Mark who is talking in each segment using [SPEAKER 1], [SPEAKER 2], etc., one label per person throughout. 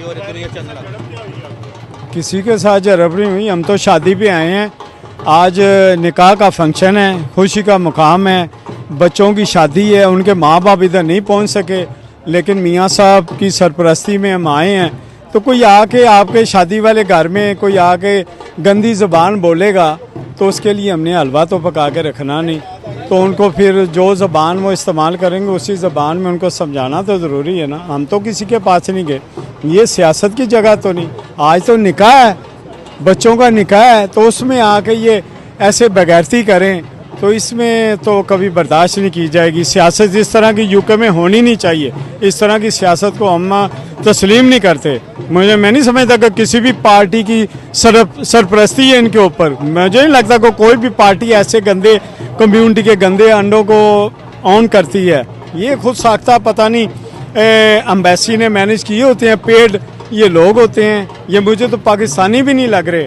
[SPEAKER 1] और इधर ये चलने लगा।
[SPEAKER 2] किसी के साथ झड़प नहीं हुई, हम तो शादी पे आए हैं। आज निकाह का फंक्शन है, खुशी का मुकाम है, बच्चों की शादी है। उनके माँ बाप इधर नहीं पहुंच सके, लेकिन मियाँ साहब की सरपरस्ती में हम आए हैं। तो कोई आके आपके शादी वाले घर में कोई आके गंदी ज़बान बोलेगा तो उसके लिए हमने हलवा तो पका के रखना नहीं। तो उनको फिर जो ज़बान वो इस्तेमाल करेंगे उसी ज़बान में उनको समझाना तो ज़रूरी है ना। हम तो किसी के पास नहीं गए, ये सियासत की जगह तो नहीं। आज तो निकाह है, बच्चों का निकाह है, तो उसमें आके ये ऐसे बगैरती करें तो इसमें तो कभी बर्दाश्त नहीं की जाएगी। सियासत इस तरह की यूके में होनी नहीं चाहिए। इस तरह की सियासत को हम तस्लीम नहीं करते। मैं नहीं समझता कि किसी भी पार्टी की सरपरस्ती है इनके ऊपर। मुझे नहीं लगता कि कोई भी पार्टी ऐसे गंदे कम्युनिटी के गंदे अंडों को ऑन करती है। ये खुद साख्ता पता नहीं एम्बेसी ने मैनेज किए होते हैं, पेड ये लोग होते हैं। ये मुझे तो पाकिस्तानी भी नहीं लग रहे।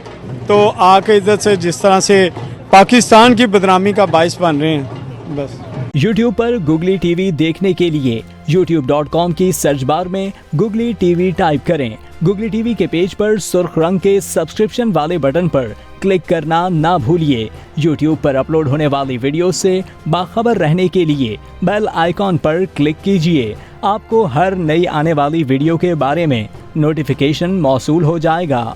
[SPEAKER 2] तो आके इधर से जिस तरह से पाकिस्तान की बदनामी का बाइस बन रहे हैं बस।
[SPEAKER 3] YouTube पर गुगली टीवी देखने के लिए youtube.com की सर्च बार में गुगली टीवी टाइप करें। गुगली टीवी के पेज पर सुर्ख रंग के सब्सक्रिप्शन वाले बटन पर क्लिक करना ना भूलिए। YouTube पर अपलोड होने वाली वीडियो से बाखबर रहने के लिए बेल आइकॉन पर क्लिक कीजिए। आपको हर नई आने वाली वीडियो के बारे में नोटिफिकेशन मौसूल हो जाएगा।